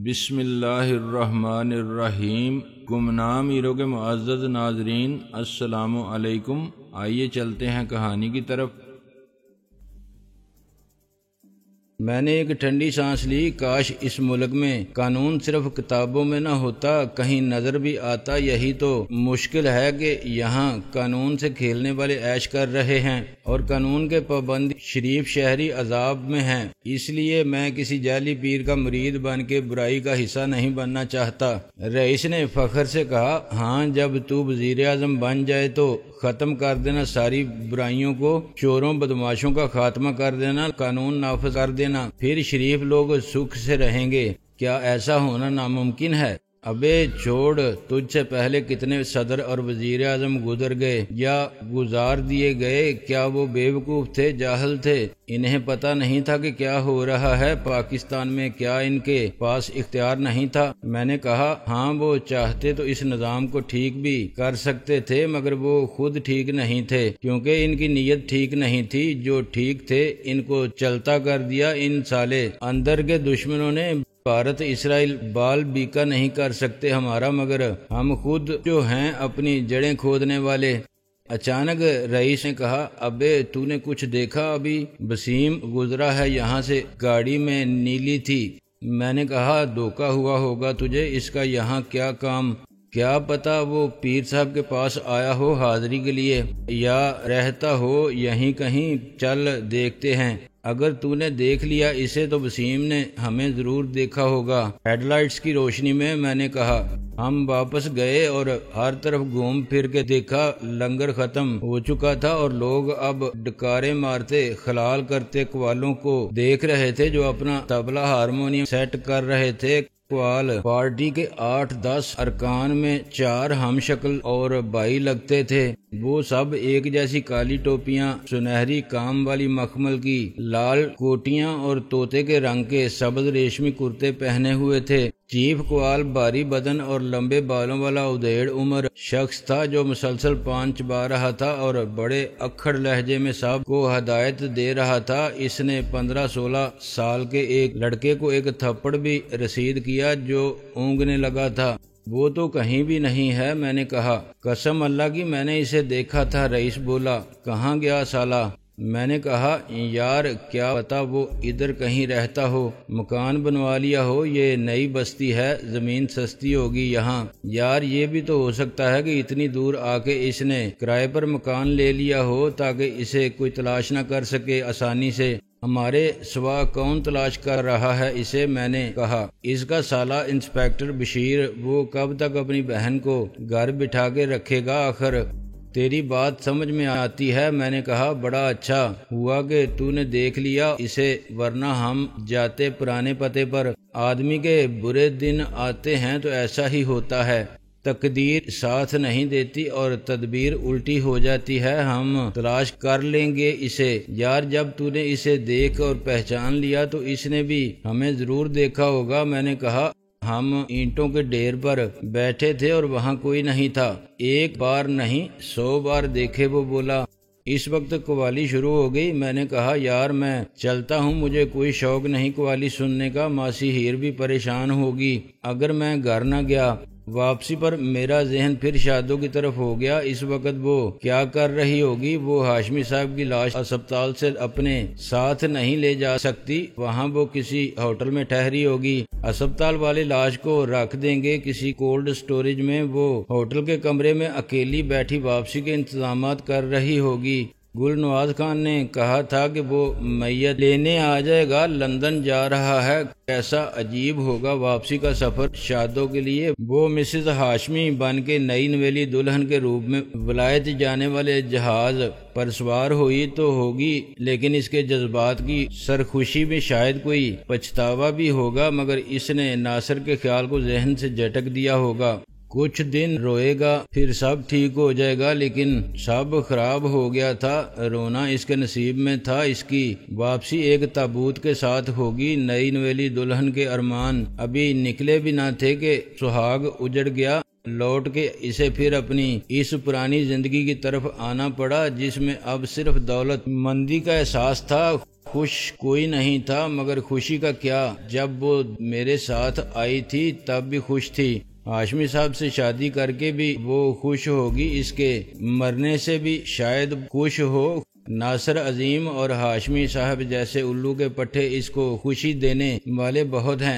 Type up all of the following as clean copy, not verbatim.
بسم اللہ الرحمن الرحیم۔ گمنام ایرو کے معزز ناظرین، السلام علیکم۔ آئیے چلتے ہیں کہانی کی طرف۔ میں نے ایک ٹھنڈی سانس لی۔ کاش اس ملک میں قانون صرف کتابوں میں نہ ہوتا، کہیں نظر بھی آتا۔ یہی تو مشکل ہے کہ یہاں قانون سے کھیلنے والے عیش کر رہے ہیں اور قانون کے پابند شریف شہری عذاب میں ہیں۔ اس لیے میں کسی جعلی پیر کا مرید بن کے برائی کا حصہ نہیں بننا چاہتا۔ رئیس نے فخر سے کہا، ہاں جب تو وزیر اعظم بن جائے تو ختم کر دینا ساری برائیوں کو، چوروں بدماشوں کا خاتمہ کر دینا، قانون نافذ کر دینا، پھر شریف لوگ سکھ سے رہیں گے۔ کیا ایسا ہونا ناممکن ہے؟ ابے چھوڑ، تجھ سے پہلے کتنے صدر اور وزیر اعظم گزر گئے یا گزار دیے گئے۔ کیا وہ بیوقوف تھے، جاہل تھے؟ انہیں پتہ نہیں تھا کہ کیا ہو رہا ہے پاکستان میں؟ کیا ان کے پاس اختیار نہیں تھا؟ میں نے کہا، ہاں وہ چاہتے تو اس نظام کو ٹھیک بھی کر سکتے تھے، مگر وہ خود ٹھیک نہیں تھے، کیونکہ ان کی نیت ٹھیک نہیں تھی۔ جو ٹھیک تھے ان کو چلتا کر دیا ان سالے اندر کے دشمنوں نے۔ بھارت اسرائیل بال بیکا نہیں کر سکتے ہمارا، مگر ہم خود جو ہیں اپنی جڑیں کھودنے والے۔ اچانک رئیس نے کہا، ابے تو نے کچھ دیکھا؟ ابھی وسیم گزرا ہے یہاں سے، گاڑی میں نیلی تھی۔ میں نے کہا، دھوکا ہوا ہوگا تجھے، اس کا یہاں کیا کام؟ کیا پتا وہ پیر صاحب کے پاس آیا ہو حاضری کے لیے، یا رہتا ہو یہیں کہیں۔ چل دیکھتے ہیں۔ اگر تو نے دیکھ لیا اسے تو وسیم نے ہمیں ضرور دیکھا ہوگا۔ ہیڈ لائٹس کی روشنی میں میں نے کہا۔ ہم واپس گئے اور ہر طرف گھوم پھر کے دیکھا، لنگر ختم ہو چکا تھا اور لوگ اب ڈکارے مارتے خلال کرتے قوالوں کو دیکھ رہے تھے جو اپنا طبلہ ہارمونیم سیٹ کر رہے تھے۔ قوال پارٹی کے 8-10 ارکان میں 4 ہم شکل اور 22 لگتے تھے۔ وہ سب ایک جیسی کالی ٹوپیاں، سنہری کام والی مخمل کی لال کوٹیاں اور طوطے کے رنگ کے سبز ریشمی کرتے پہنے ہوئے تھے۔ چیف قوال بھاری بدن اور لمبے بالوں والا ادھیڑ عمر شخص تھا جو مسلسل پان چبا رہا تھا اور بڑے اکھڑ لہجے میں سب کو ہدایت دے رہا تھا۔ اس نے 15-16 سال کے ایک لڑکے کو ایک تھپڑ بھی رسید کیا جو اونگنے لگا تھا۔ وہ تو کہیں بھی نہیں ہے، میں نے کہا۔ قسم اللہ کی میں نے اسے دیکھا تھا، رئیس بولا۔ کہاں گیا سالہ؟ میں نے کہا، یار کیا پتا وہ ادھر کہیں رہتا ہو، مکان بنوا لیا ہو۔ یہ نئی بستی ہے، زمین سستی ہوگی یہاں۔ یار یہ بھی تو ہو سکتا ہے کہ اتنی دور آ کے اس نے کرائے پر مکان لے لیا ہو تاکہ اسے کوئی تلاش نہ کر سکے آسانی سے۔ ہمارے سوا کون تلاش کر رہا ہے اسے؟ میں نے کہا۔ اس کا سالہ انسپکٹر بشیر، وہ کب تک اپنی بہن کو گھر بٹھا کے رکھے گا؟ آخر تیری بات سمجھ میں آتی ہے، میں نے کہا۔ بڑا اچھا ہوا کہ تو نے دیکھ لیا اسے، ورنہ ہم جاتے پرانے پتے پر۔ آدمی کے برے دن آتے ہیں تو ایسا ہی ہوتا ہے، تقدیر ساتھ نہیں دیتی اور تدبیر الٹی ہو جاتی ہے۔ ہم تلاش کر لیں گے اسے۔ یار جب تو نے اسے دیکھ اور پہچان لیا تو اس نے بھی ہمیں ضرور دیکھا ہوگا۔ میں نے کہا، ہم اینٹوں کے ڈھیر پر بیٹھے تھے اور وہاں کوئی نہیں تھا۔ ایک بار نہیں 100 بار دیکھے، وہ بولا۔ اس وقت قوالی شروع ہو گئی۔ میں نے کہا، یار میں چلتا ہوں، مجھے کوئی شوق نہیں قوالی سننے کا، ماسی ہیر بھی پریشان ہوگی اگر میں گھر نہ گیا۔ واپسی پر میرا ذہن پھر شادوں کی طرف ہو گیا۔ اس وقت وہ کیا کر رہی ہوگی؟ وہ ہاشمی صاحب کی لاش اسپتال سے اپنے ساتھ نہیں لے جا سکتی، وہاں وہ کسی ہوٹل میں ٹھہری ہوگی۔ اسپتال والے لاش کو رکھ دیں گے کسی کولڈ سٹوریج میں، وہ ہوٹل کے کمرے میں اکیلی بیٹھی واپسی کے انتظامات کر رہی ہوگی۔ گل نواز خان نے کہا تھا کہ وہ میت لینے آ جائے گا، لندن جا رہا ہے۔ کیسا عجیب ہوگا واپسی کا سفر شادوں کے لیے۔ وہ مسز ہاشمی بن کے نئی نویلی دلہن کے روپ میں ولایت جانے والے جہاز پر سوار ہوئی تو ہوگی، لیکن اس کے جذبات کی سرخوشی میں شاید کوئی پچھتاوا بھی ہوگا، مگر اس نے ناصر کے خیال کو ذہن سے جھٹک دیا ہوگا۔ کچھ دن روئے گا، پھر سب ٹھیک ہو جائے گا، لیکن سب خراب ہو گیا تھا۔ رونا اس کے نصیب میں تھا۔ اس کی واپسی ایک تابوت کے ساتھ ہوگی۔ نئی نویلی دلہن کے ارمان ابھی نکلے بھی نہ تھے کہ سہاگ اجڑ گیا۔ لوٹ کے اسے پھر اپنی اس پرانی زندگی کی طرف آنا پڑا، جس میں اب صرف دولت مندی کا احساس تھا، خوش کوئی نہیں تھا، مگر خوشی کا کیا، جب وہ میرے ساتھ آئی تھی تب بھی خوش تھی۔ ہاشمی صاحب سے شادی کر کے بھی وہ خوش ہوگی، اس کے مرنے سے بھی شاید خوش ہو۔ ناصر عظیم اور ہاشمی صاحب جیسے الو کے پٹھے اس کو خوشی دینے والے بہت ہیں۔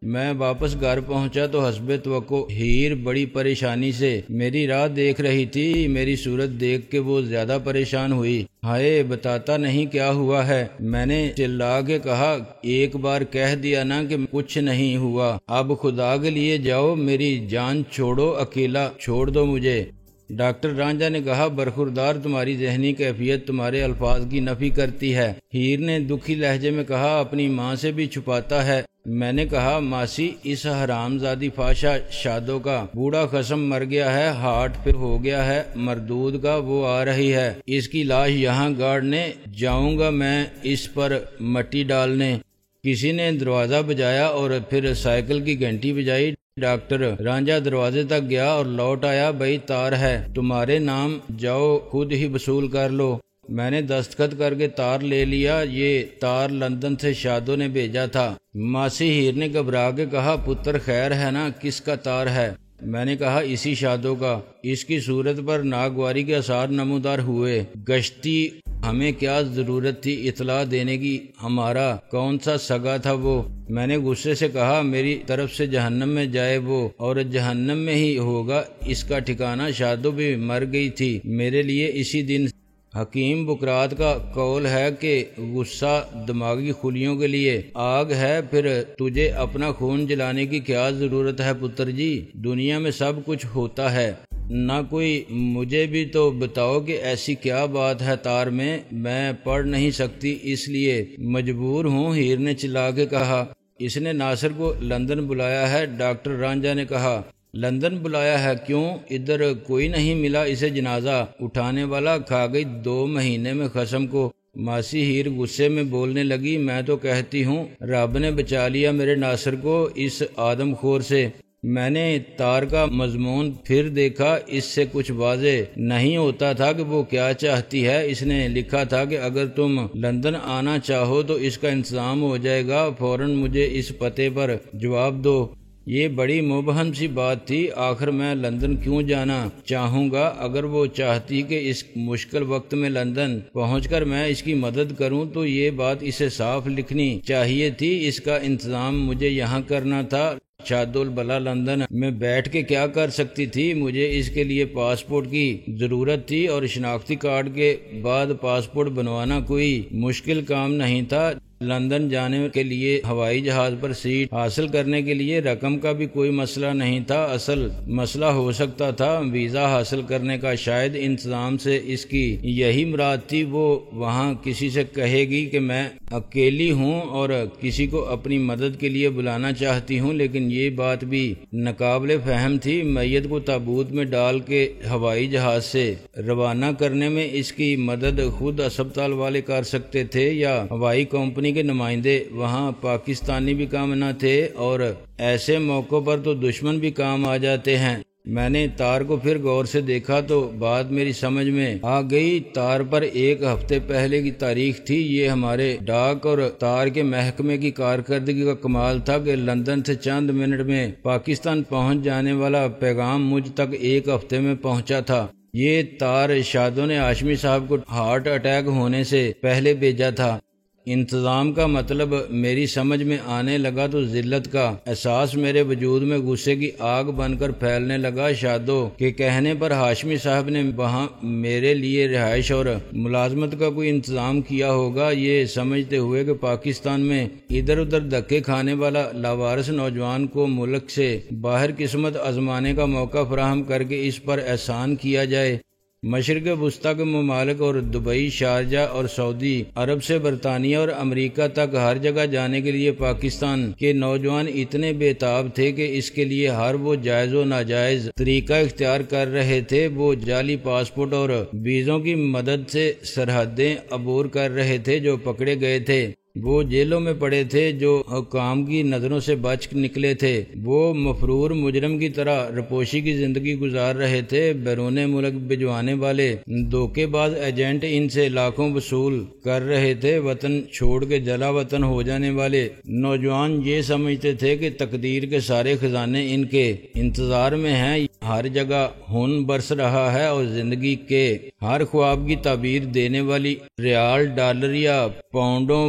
میں واپس گھر پہنچا تو حسب توقع ہیر بڑی پریشانی سے میری راہ دیکھ رہی تھی۔ میری صورت دیکھ کے وہ زیادہ پریشان ہوئی۔ ہائے، بتاتا نہیں کیا ہوا ہے؟ میں نے چلا کے کہا، ایک بار کہہ دیا نا کہ کچھ نہیں ہوا، اب خدا کے لیے جاؤ، میری جان چھوڑو، اکیلا چھوڑ دو مجھے۔ ڈاکٹر رانجھا نے کہا، برخوردار، تمہاری ذہنی کیفیت تمہارے الفاظ کی نفی کرتی ہے۔ ہیر نے دکھی لہجے میں کہا، اپنی ماں سے بھی چھپاتا ہے۔ میں نے کہا، ماسی، اس حرام زادی فاشا شادو کا بوڑھا قسم مر گیا ہے، ہارٹ پہ ہو گیا ہے مردود کا، وہ آ رہی ہے، اس کی لاش یہاں گاڑنے جاؤں گا میں، اس پر مٹی ڈالنے۔ کسی نے دروازہ بجایا اور پھر سائیکل کی گھنٹی بجائی۔ ڈاکٹر رانجھا دروازے تک گیا اور لوٹ آیا، بھائی تار ہے تمہارے نام، جاؤ خود ہی وصول کر لو۔ میں نے دستخط کر کے تار لے لیا، یہ تار لندن سے شادو نے بھیجا تھا۔ ماسی ہیر نے گھبرا کے کہا، پتر خیر ہے نا، کس کا تار ہے؟ میں نے کہا، اسی شادو کا۔ اس کی صورت پر ناگواری کے آثار نمودار ہوئے۔ گشتی ہمیں کیا ضرورت تھی اطلاع دینے کی، ہمارا کون سا سگا تھا وہ؟ میں نے غصے سے کہا، میری طرف سے جہنم میں جائے وہ، اور جہنم میں ہی ہوگا اس کا ٹھکانہ۔ شادو بھی مر گئی تھی میرے لیے اسی دن۔ حکیم بکرات کا قول ہے کہ غصہ دماغی خلیوں کے لیے آگ ہے، پھر تجھے اپنا خون جلانے کی کیا ضرورت ہے پتر جی؟ دنیا میں سب کچھ ہوتا ہے، نہ کوئی مجھے بھی تو بتاؤ کہ ایسی کیا بات ہے تار میں پڑھ نہیں سکتی، اس لیے مجبور ہوں۔ ہیر نے چلا کے کہا، اس نے ناصر کو لندن بلایا ہے۔ ڈاکٹر رانجھا نے کہا، لندن بلایا ہے؟ کیوں؟ ادھر کوئی نہیں ملا اسے جنازہ اٹھانے والا، کھا گئی 2 مہینے میں قسم کو۔ ماسی ہیر غصے میں بولنے لگی، میں تو کہتی ہوں رب نے بچا لیا میرے ناصر کو اس آدم خور سے۔ میں نے تار کا مضمون پھر دیکھا، اس سے کچھ واضح نہیں ہوتا تھا کہ وہ کیا چاہتی ہے۔ اس نے لکھا تھا کہ اگر تم لندن آنا چاہو تو اس کا انتظام ہو جائے گا، فوراً مجھے اس پتے پر جواب دو۔ یہ بڑی مبہم سی بات تھی، آخر میں لندن کیوں جانا چاہوں گا؟ اگر وہ چاہتی کہ اس مشکل وقت میں لندن پہنچ کر میں اس کی مدد کروں تو یہ بات اسے صاف لکھنی چاہیے تھی۔ اس کا انتظام مجھے یہاں کرنا تھا۔ شاد البلا لندن میں بیٹھ کے کیا کر سکتی تھی؟ مجھے اس کے لیے پاسپورٹ کی ضرورت تھی، اور شناختی کارڈ کے بعد پاسپورٹ بنوانا کوئی مشکل کام نہیں تھا۔ لندن جانے کے لیے ہوائی جہاز پر سیٹ حاصل کرنے کے لیے رقم کا بھی کوئی مسئلہ نہیں تھا۔ اصل مسئلہ ہو سکتا تھا ویزا حاصل کرنے کا۔ شاید انتظام سے اس کی یہی مراد تھی۔ وہ وہاں کسی سے کہے گی کہ میں اکیلی ہوں اور کسی کو اپنی مدد کے لیے بلانا چاہتی ہوں، لیکن یہ بات بھی ناقابل فہم تھی۔ میت کو تابوت میں ڈال کے ہوائی جہاز سے روانہ کرنے میں اس کی مدد خود اسپتال والے کر سکتے تھے یا ہوائی کمپنی کے نمائندے۔ وہاں پاکستانی بھی کام نہ تھے، اور ایسے موقع پر تو دشمن بھی کام آ جاتے ہیں۔ میں نے تار کو پھر غور سے دیکھا تو بات میری سمجھ میں آ گئی۔ تار پر 1 ہفتے پہلے کی تاریخ تھی۔ یہ ہمارے ڈاک اور تار کے محکمے کی کارکردگی کا کمال تھا کہ لندن سے چند منٹ میں پاکستان پہنچ جانے والا پیغام مجھ تک 1 ہفتے میں پہنچا تھا۔ یہ تار شادو نے ہاشمی صاحب کو ہارٹ اٹیک ہونے سے پہلے بھیجا تھا۔ انتظام کا مطلب میری سمجھ میں آنے لگا تو ذلت کا احساس میرے وجود میں غصے کی آگ بن کر پھیلنے لگا۔ شادو کے کہنے پر ہاشمی صاحب نے وہاں میرے لیے رہائش اور ملازمت کا کوئی انتظام کیا ہوگا، یہ سمجھتے ہوئے کہ پاکستان میں ادھر ادھر دھکے کھانے والا لاوارث نوجوان کو ملک سے باہر قسمت آزمانے کا موقع فراہم کر کے اس پر احسان کیا جائے۔ مشرق وسطیٰ کے ممالک اور دبئی، شارجہ اور سعودی عرب سے برطانیہ اور امریکہ تک ہر جگہ جانے کے لیے پاکستان کے نوجوان اتنے بے تاب تھے کہ اس کے لیے ہر وہ جائز و ناجائز طریقہ اختیار کر رہے تھے۔ وہ جعلی پاسپورٹ اور ویزوں کی مدد سے سرحدیں عبور کر رہے تھے۔ جو پکڑے گئے تھے وہ جیلوں میں پڑے تھے جو حکام کی نظروں سے بچ نکلے تھے، وہ مفرور مجرم کی طرح رپوشی کی زندگی گزار رہے تھے۔ بیرون ملک بھجوانے والے دھوکے باز ایجنٹ ان سے لاکھوں وصول کر رہے تھے۔ وطن چھوڑ کے جلا وطن ہو جانے والے نوجوان یہ سمجھتے تھے کہ تقدیر کے سارے خزانے ان کے انتظار میں ہیں۔ ہر جگہ خون برس رہا ہے اور زندگی کے ہر خواب کی تعبیر دینے والی ریال، ڈالر یا پاؤنڈوں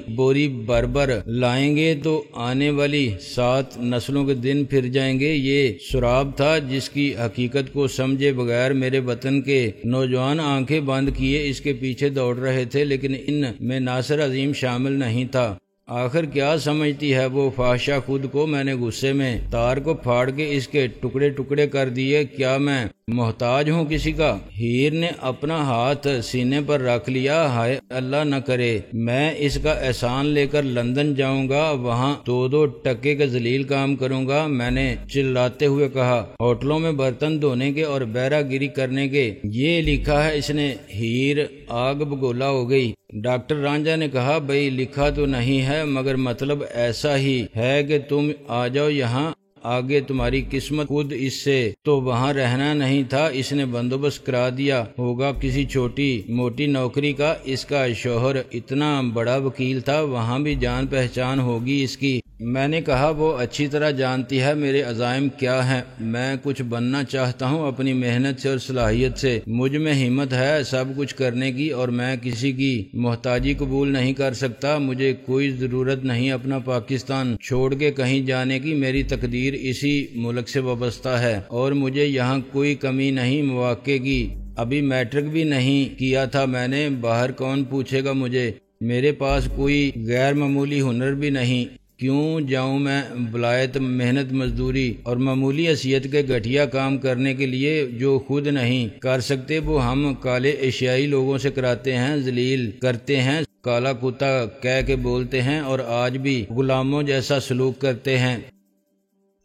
بوری بربر لائیں گے تو آنے والی 7 نسلوں کے دن پھر جائیں گے۔ یہ سراب تھا جس کی حقیقت کو سمجھے بغیر میرے وطن کے نوجوان آنکھیں بند کیے اس کے پیچھے دوڑ رہے تھے، لیکن ان میں ناصر عظیم شامل نہیں تھا۔ آخر کیا سمجھتی ہے وہ فحاشہ خود کو؟ میں نے غصے میں تار کو پھاڑ کے اس کے ٹکڑے ٹکڑے کر دیے۔ کیا میں محتاج ہوں کسی کا؟ ہیر نے اپنا ہاتھ سینے پر رکھ لیا۔ ہائے اللہ نہ کرے میں اس کا احسان لے کر لندن جاؤں گا، وہاں 2 ٹکے کا ذلیل کام کروں گا، میں نے چلاتے ہوئے کہا۔ ہوٹلوں میں برتن دھونے کے اور بیرہ گیری کرنے کے یہ لکھا ہے اس نے۔ ہیر آگ بگولا ہو گئی۔ ڈاکٹر رانجھا نے کہا، بھائی لکھا تو نہیں ہے مگر مطلب ایسا ہی ہے کہ تم آ جاؤ یہاں، آگے تمہاری قسمت خود، اس سے تو وہاں رہنا نہیں تھا۔ اس نے بندوبست کرا دیا ہوگا کسی چھوٹی موٹی نوکری کا، اس کا شوہر اتنا بڑا وکیل تھا، وہاں بھی جان پہچان ہوگی اس کی۔ میں نے کہا، وہ اچھی طرح جانتی ہے میرے عزائم کیا ہیں، میں کچھ بننا چاہتا ہوں اپنی محنت سے اور صلاحیت سے، مجھ میں ہمت ہے سب کچھ کرنے کی اور میں کسی کی محتاجی قبول نہیں کر سکتا۔ مجھے کوئی ضرورت نہیں اپنا پاکستان چھوڑ کے کہیں جانے کی، میری تقدیر اسی ملک سے وابستہ ہے اور مجھے یہاں کوئی کمی نہیں مواقع کی۔ ابھی میٹرک بھی نہیں کیا تھا میں نے، باہر کون پوچھے گا مجھے، میرے پاس کوئی غیر معمولی ہنر بھی نہیں، کیوں جاؤں میں ولایت محنت مزدوری اور معمولی حیثیت کے گھٹیا کام کرنے کے لیے جو خود نہیں کر سکتے وہ ہم کالے ایشیائی لوگوں سے کراتے ہیں، ذلیل کرتے ہیں، کالا کتا کہہ کے بولتے ہیں اور آج بھی غلاموں جیسا سلوک کرتے ہیں۔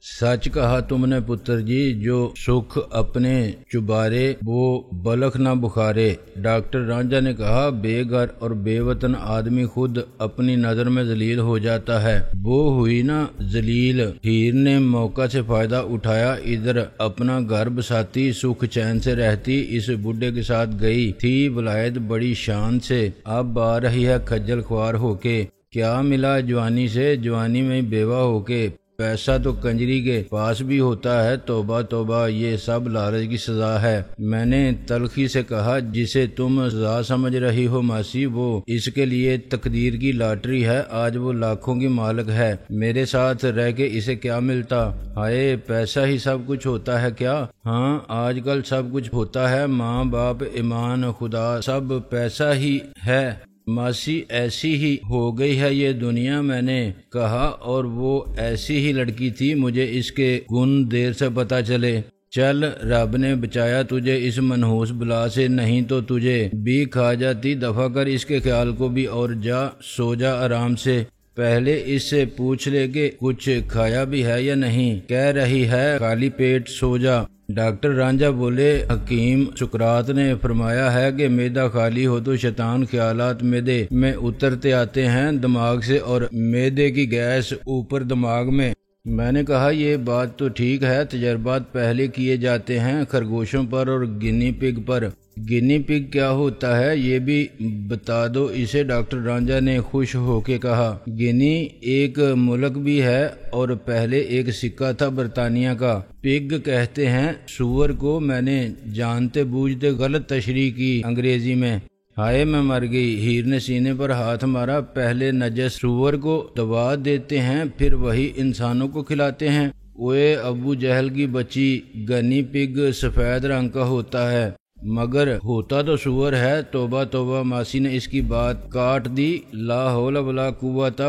سچ کہا تم نے پتر جی، جو سکھ اپنے چبارے وہ بلخ نہ بخارے۔ ڈاکٹر رانجھا نے کہا، بے گھر اور بے وطن آدمی خود اپنی نظر میں ذلیل ہو جاتا ہے، وہ ہوئی نا ذلیل۔ ہیر نے موقع سے فائدہ اٹھایا، ادھر اپنا گھر بساتی، سکھ چین سے رہتی، اس بڈھے کے ساتھ گئی تھی ولایت بڑی شان سے، اب آ رہی ہے کھجل خوار ہو کے۔ کیا ملا جوانی سے؟ جوانی میں بیوہ ہو کے، پیسہ تو کنجری کے پاس بھی ہوتا ہے، توبہ توبہ، یہ سب لالچ کی سزا ہے۔ میں نے تلخی سے کہا، جسے تم سزا سمجھ رہی ہو ماسی، وہ اس کے لیے تقدیر کی لاٹری ہے، آج وہ لاکھوں کی مالک ہے، میرے ساتھ رہ کے اسے کیا ملتا؟ ہائے پیسہ ہی سب کچھ ہوتا ہے کیا؟ ہاں آج کل سب کچھ ہوتا ہے، ماں باپ، ایمان، خدا، سب پیسہ ہی ہے۔ ماسی ایسی ہی ہو گئی ہے یہ دنیا، میں نے کہا، اور وہ ایسی ہی لڑکی تھی، مجھے اس کے گن دیر سے پتہ چلے۔ چل رب نے بچایا تجھے اس منحوس بلا سے، نہیں تو تجھے بھی کھا جاتی، دفع کر اس کے خیال کو بھی اور جا سو جا آرام سے۔ پہلے اس سے پوچھ لے کہ کچھ کھایا بھی ہے یا نہیں، کہہ رہی ہے خالی پیٹ سو جا۔ ڈاکٹر رانجھا بولے، حکیم سقراط نے فرمایا ہے کہ معدہ خالی ہو تو شیطان خیالات معدے میں اترتے آتے ہیں دماغ سے اور معدے کی گیس اوپر دماغ میں۔ میں نے کہا، یہ بات تو ٹھیک ہے، تجربات پہلے کیے جاتے ہیں خرگوشوں پر اور گنی پگ پر۔ گنی پگ کیا ہوتا ہے یہ بھی بتا دو اسے، ڈاکٹر رانجھا نے خوش ہو کے کہا۔ گنی ایک ملک بھی ہے اور پہلے ایک سکہ تھا برطانیہ کا۔ پگ کہتے ہیں سور کو، میں نے جانتے بوجھتے غلط تشریح کی انگریزی میں۔ ہائے میں مر گئی، ہیر نے سینے پر ہاتھ مارا، پہلے نجس سور کو دبا دیتے ہیں پھر وہی انسانوں کو کھلاتے ہیں۔ اوے ابو جہل کی بچی، گنی پگ سفید رنگ کا ہوتا ہے مگر ہوتا تو سور ہے۔ توبہ توبہ، ماسی نے اس کی بات کاٹ دی، لا حول ولا قوت،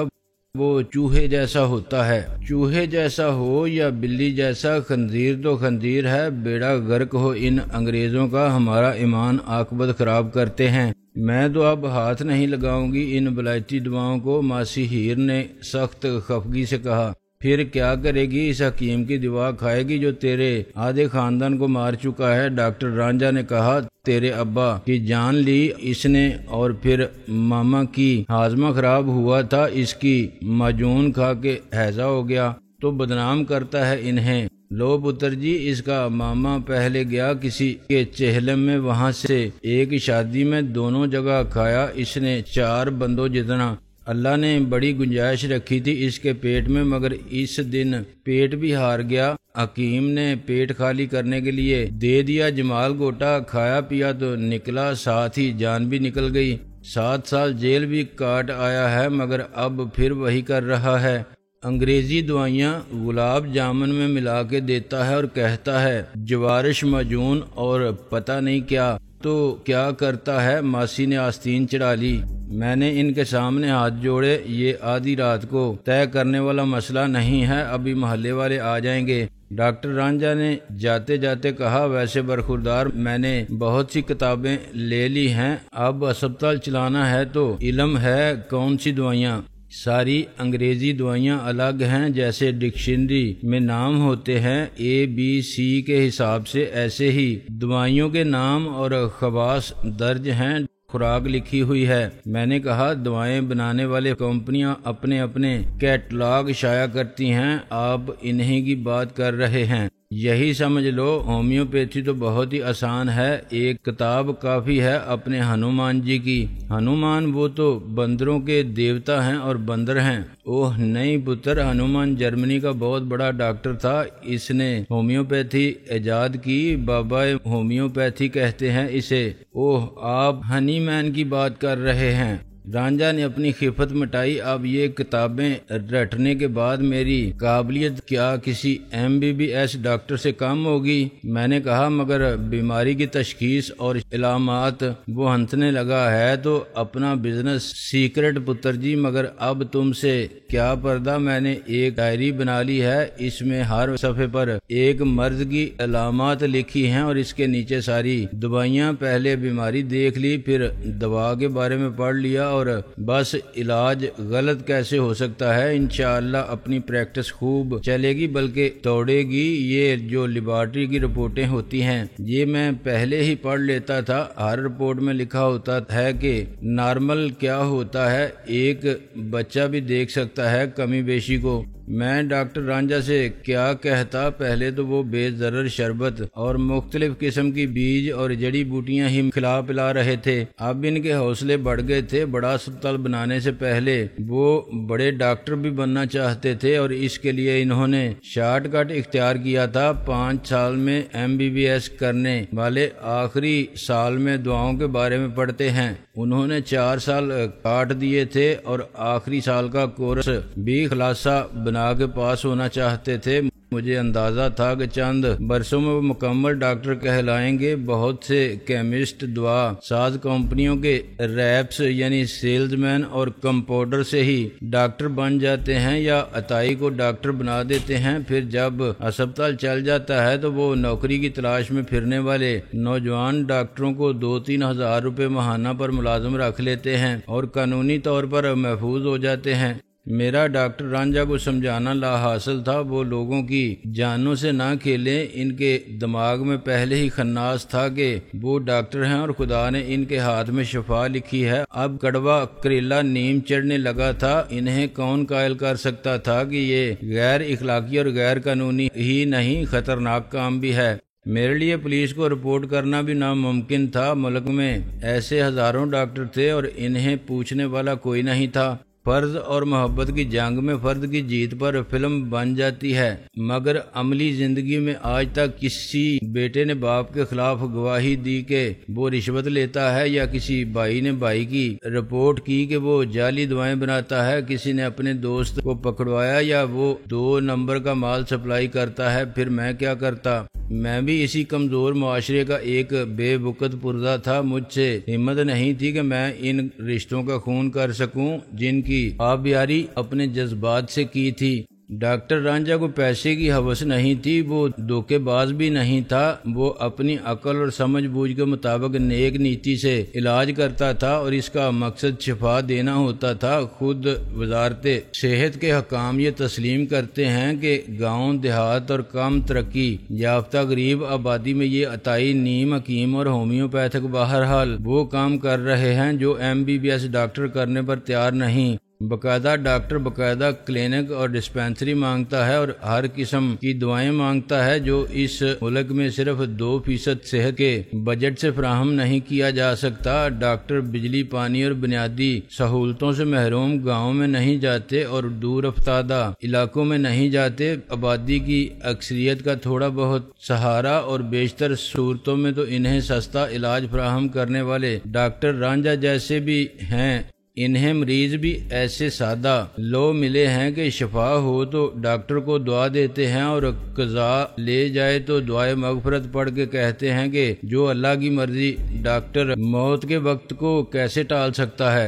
وہ چوہے جیسا ہوتا ہے۔ چوہے جیسا ہو یا بلی جیسا، خنزیر تو خنزیر ہے، بیڑا غرق ہو ان انگریزوں کا، ہمارا ایمان عاقبت خراب کرتے ہیں۔ میں تو اب ہاتھ نہیں لگاؤں گی ان ولایتی دواؤں کو، ماسی ہیر نے سخت خفگی سے کہا۔ پھر کیا کرے گی؟ اس حکیم کی دوا کھائے گی جو تیرے آدھے خاندان کو مار چکا ہے۔ ڈاکٹر رانجھا نے کہا، تیرے ابا کی جان لی اس نے، اور پھر ماما کی ہاضمہ خراب ہوا تھا، اس کی معجون کھا کے ہیضہ ہو گیا تو بدنام کرتا ہے انہیں۔ لو پتر جی، اس کا ماما پہلے گیا کسی کے چہلم میں، وہاں سے ایک شادی میں، دونوں جگہ کھایا اس نے 4 بندوں جتنا۔ اللہ نے بڑی گنجائش رکھی تھی اس کے پیٹ میں، مگر اس دن پیٹ بھی ہار گیا۔ حکیم نے پیٹ خالی کرنے کے لیے دے دیا جمال گوٹا، کھایا پیا تو نکلا، ساتھ ہی جان بھی نکل گئی۔ 7 سال جیل بھی کاٹ آیا ہے، مگر اب پھر وہی کر رہا ہے۔ انگریزی دوائیاں گلاب جامن میں ملا کے دیتا ہے اور کہتا ہے جوارش معجون اور پتہ نہیں کیا، تو کیا کرتا ہے؟ ماسی نے آستین چڑھا لی۔ میں نے ان کے سامنے ہاتھ جوڑے، یہ آدھی رات کو طے کرنے والا مسئلہ نہیں ہے، ابھی محلے والے آ جائیں گے۔ ڈاکٹر رانجھا نے جاتے جاتے کہا، ویسے برخوردار میں نے بہت سی کتابیں لے لی ہیں، اب ہسپتال چلانا ہے تو علم ہے کون سی دوائیاں؟ ساری انگریزی دوائیاں الگ ہیں، جیسے ڈکشنری میں نام ہوتے ہیں ABC کے حساب سے، ایسے ہی دوائیوں کے نام اور خواص درج ہیں، خوراک لکھی ہوئی ہے۔ میں نے کہا، دوائیں بنانے والے کمپنیاں اپنے اپنے کیٹلاگ شائع کرتی ہیں، آپ انہی کی بات کر رہے ہیں؟ یہی سمجھ لو، ہومیوپیتھی تو بہت ہی آسان ہے، ایک کتاب کافی ہے اپنے ہنومان جی کی۔ ہنومان وہ تو بندروں کے دیوتا ہیں اور بندر ہیں۔ اوہ نہیں پتر، ہنومان جرمنی کا بہت بڑا ڈاکٹر تھا، اس نے ہومیوپیتھی ایجاد کی، بابا ہومیوپیتھی کہتے ہیں اسے۔ اوہ آپ ہنی مین کی بات کر رہے ہیں؟ رانجھا نے اپنی خفت مٹائی، اب یہ کتابیں رٹنے کے بعد میری قابلیت کیا کسی MBBS ڈاکٹر سے کم ہوگی؟ میں نے کہا، مگر بیماری کی تشخیص اور علامات وہ ہنسنے لگا ہے تو اپنا بزنس سیکرٹ پتر جی، مگر اب تم سے کیا پردہ؟ میں نے ایک ڈائری بنا لی ہے، اس میں ہر صفحے پر ایک مرض کی علامات لکھی ہیں اور اس کے نیچے ساری دوائیاں۔ پہلے بیماری دیکھ لی، پھر دوا کے بارے میں پڑھ لیا، اور بس علاج غلط کیسے ہو سکتا ہے؟ انشاءاللہ اپنی پریکٹس خوب چلے گی، بلکہ توڑے گی۔ یہ جو لیبارٹری کی رپورٹیں ہوتی ہیں یہ میں پہلے ہی پڑھ لیتا تھا، ہر رپورٹ میں لکھا ہوتا ہے کہ نارمل کیا ہوتا ہے، ایک بچہ بھی دیکھ سکتا ہے کمی بیشی کو۔ میں ڈاکٹر رانجھا سے کیا کہتا، پہلے تو وہ بے ضرر شربت اور مختلف قسم کی بیج اور جڑی بوٹیاں ہی کھلا پلا رہے تھے، اب ان کے حوصلے بڑھ گئے تھے۔ بڑا ہسپتال بنانے سے پہلے وہ بڑے ڈاکٹر بھی بننا چاہتے تھے، اور اس کے لیے انہوں نے شارٹ کٹ اختیار کیا تھا۔ 5 سال میں MBBS کرنے والے آخری سال میں دعاؤں کے بارے میں پڑھتے ہیں، انہوں نے 4 سال کاٹ دیے تھے اور آخری سال کا کورس بھی خلاصہ بنا کے پاس ہونا چاہتے تھے۔ مجھے اندازہ تھا کہ چند برسوں میں وہ مکمل ڈاکٹر کہلائیں گے۔ بہت سے کیمسٹ دوا ساز کمپنیوں کے ریپس یعنی سیلز مین اور کمپاؤنڈر سے ہی ڈاکٹر بن جاتے ہیں یا عطائی کو ڈاکٹر بنا دیتے ہیں، پھر جب ہسپتال چل جاتا ہے تو وہ نوکری کی تلاش میں پھرنے والے نوجوان ڈاکٹروں کو 2-3 ہزار روپے ماہانہ پر ملازم رکھ لیتے ہیں اور قانونی طور پر محفوظ ہو جاتے ہیں۔ میرا ڈاکٹر رانجھا کو سمجھانا لا حاصل تھا، وہ لوگوں کی جانوں سے نہ کھیلیں۔ ان کے دماغ میں پہلے ہی خناس تھا کہ وہ ڈاکٹر ہیں اور خدا نے ان کے ہاتھ میں شفا لکھی ہے۔ اب کڑوا کریلا نیم چڑھنے لگا تھا۔ انہیں کون قائل کر سکتا تھا کہ یہ غیر اخلاقی اور غیر قانونی ہی نہیں، خطرناک کام بھی ہے۔ میرے لیے پولیس کو رپورٹ کرنا بھی ناممکن تھا۔ ملک میں ایسے ہزاروں ڈاکٹر تھے اور انہیں پوچھنے والا کوئی نہیں تھا۔ فرض اور محبت کی جنگ میں فرد کی جیت پر فلم بن جاتی ہے، مگر عملی زندگی میں آج تک کسی بیٹے نے باپ کے خلاف گواہی دی کہ وہ رشوت لیتا ہے، یا کسی بھائی نے بھائی کی رپورٹ کی کہ وہ جعلی دوائیں بناتا ہے، کسی نے اپنے دوست کو پکڑوایا یا وہ 2 نمبر کا مال سپلائی کرتا ہے۔ پھر میں کیا کرتا؟ میں بھی اسی کمزور معاشرے کا ایک بے وقت پردہ تھا۔ مجھ سے ہمت نہیں تھی کہ میں ان رشتوں کا خون کر سکوں جن کی آبیاری اپنے جذبات سے کی تھی۔ ڈاکٹر رانجھا کو پیسے کی ہوس نہیں تھی، وہ دھوکے باز بھی نہیں تھا، وہ اپنی عقل اور سمجھ بوجھ کے مطابق نیک نیتی سے علاج کرتا تھا اور اس کا مقصد شفا دینا ہوتا تھا۔ خود وزارت صحت کے حکام یہ تسلیم کرتے ہیں کہ گاؤں دیہات اور کم ترقی یافتہ غریب آبادی میں یہ عطائی نیم حکیم اور ہومیوپیتھک بہرحال وہ کام کر رہے ہیں جو MBBS ڈاکٹر کرنے پر تیار نہیں۔ باقاعدہ ڈاکٹر باقاعدہ کلینک اور ڈسپینسری مانگتا ہے اور ہر قسم کی دوائیں مانگتا ہے، جو اس ملک میں صرف 2% صحت کے بجٹ سے فراہم نہیں کیا جا سکتا۔ ڈاکٹر بجلی، پانی اور بنیادی سہولتوں سے محروم گاؤں میں نہیں جاتے اور دور افتادہ علاقوں میں نہیں جاتے۔ آبادی کی اکثریت کا تھوڑا بہت سہارا اور بیشتر صورتوں میں تو انہیں سستا علاج فراہم کرنے والے ڈاکٹر رانجھا جیسے بھی ہیں۔ انہیں مریض بھی ایسے سادہ لو ملے ہیں کہ شفا ہو تو ڈاکٹر کو دعا دیتے ہیں اور قضا لے جائے تو دعائے مغفرت پڑھ کے کہتے ہیں کہ جو اللہ کی مرضی۔ ڈاکٹر موت کے وقت کو کیسے ٹال سکتا ہے؟